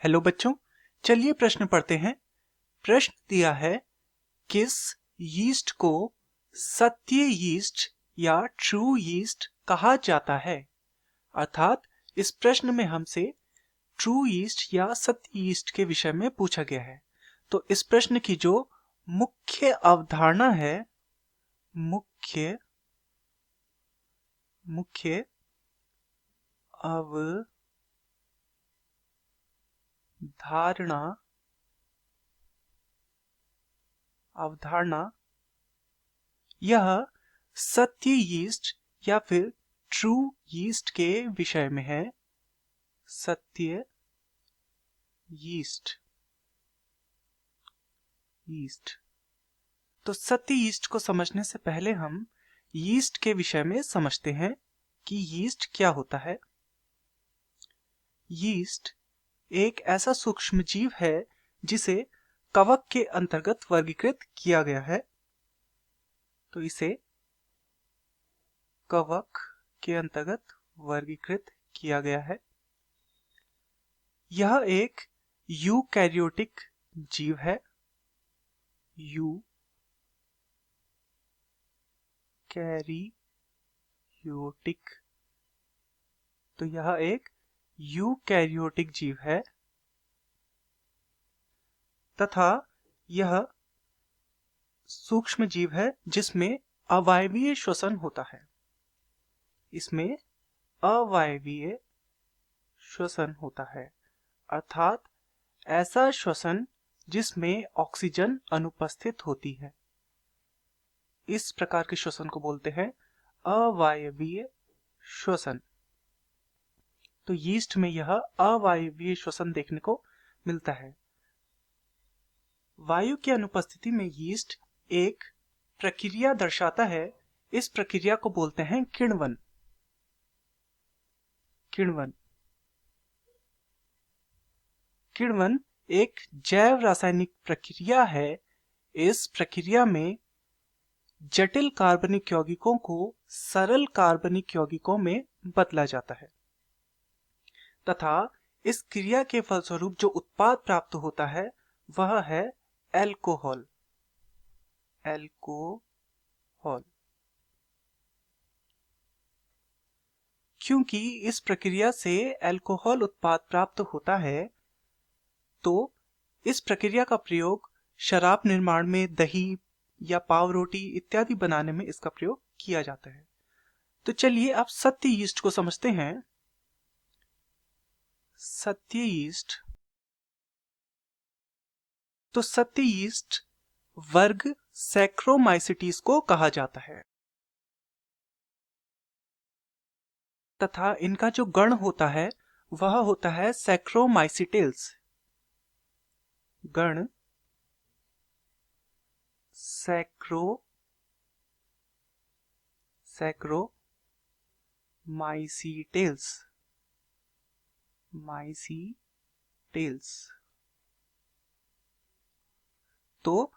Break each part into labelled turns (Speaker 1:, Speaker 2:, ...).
Speaker 1: Hello बच्चों, चलिए प्रश्न पढ़ते हैं। प्रश्न दिया है, किस यीस्ट को सत्य यीस्ट या ट्रू यीस्ट कहा जाता है। अर्थात इस प्रश्न में हमसे ट्रू यीस्ट या सत्य यीस्ट के विषय में पूछा गया है। तो इस प्रश्न की जो मुख्य अवधारणा है, मुख्य अवधारणा यह सत्य यीस्ट या फिर ट्रू यीस्ट के विषय में है। सत्य यीस्ट तो सत्य यीस्ट को समझने से पहले हम यीस्ट के विषय में समझते हैं कि यीस्ट क्या होता है। यीस्ट एक ऐसा सूक्ष्म जीव है जिसे कवक के अंतर्गत वर्गीकृत किया गया है। तो इसे कवक के अंतर्गत वर्गीकृत किया गया है। यह एक यूकैरियोटिक जीव है। यूकैरियोटिक, तो यह एक यूकैरियोटिक जीव है तथा यह सूक्ष्म जीव है जिसमें अवायवीय श्वसन होता है। इसमें अवायवीय श्वसन होता है, अर्थात ऐसा श्वसन जिसमें ऑक्सीजन अनुपस्थित होती है। इस प्रकार के श्वसन को बोलते हैं अवायवीय श्वसन। तो यीस्ट में यह अवायवीय श्वसन देखने को मिलता है। वायु की अनुपस्थिति में यीस्ट एक प्रक्रिया दर्शाता है। इस प्रक्रिया को बोलते हैं किण्वन। किण्वन एक जैव रासायनिक प्रक्रिया है। इस प्रक्रिया में जटिल कार्बनिक यौगिकों को सरल कार्बनिक यौगिकों में बदला जाता है तथा इस क्रिया के फलस्वरूप जो उत्पाद प्राप्त होता है वह है एल्कोहल। क्योंकि इस प्रक्रिया से एल्कोहल उत्पाद प्राप्त होता है, तो इस प्रक्रिया का प्रयोग शराब निर्माण में, दही या पाव रोटी इत्यादि बनाने में इसका प्रयोग किया जाता है। तो चलिए अब सत्य यीस्ट को समझते हैं। सत्य यीस्ट, तो सत्य यीस्ट वर्ग सैक्रोमाइसिटीज को कहा जाता है तथा इनका जो गण होता है वह होता है सैक्रोमाइसिटिल्स। गण माइसीटेल्स। तो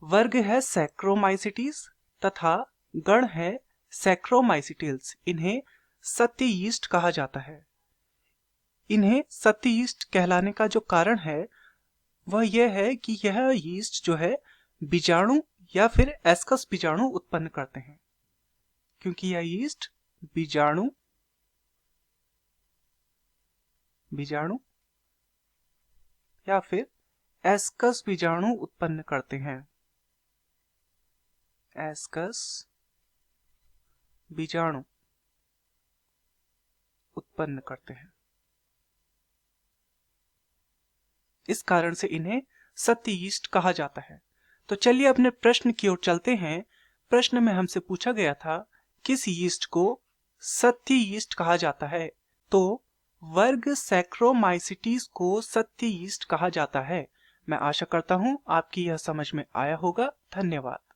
Speaker 1: वर्ग है सैक्रोमाइसिटीज तथा गण है सैक्रोमाइसिटिल्स। इन्हें सत्य यीस्ट कहा जाता है। इन्हें सत्य यीस्ट कहलाने का जो कारण है वह यह है कि यह यीस्ट जो है बीजाणु या फिर एस्कस बीजाणु उत्पन्न करते हैं। क्योंकि यह यीस्ट बीजाणु या फिर एस्कस बीजाणु उत्पन्न करते हैं। एस्कस बीजाणु उत्पन्न करते हैं, इस कारण से इन्हें सत्य यीस्ट कहा जाता है। तो चलिए अपने प्रश्न की ओर चलते हैं। प्रश्न में हमसे पूछा गया था किस यीस्ट को सत्य यीस्ट कहा जाता है। तो वर्ग सैक्रोमाइसिटीज को सत्य यीस्ट कहा जाता है। मैं आशा करता हूं आपकी यह समझ में आया होगा। धन्यवाद।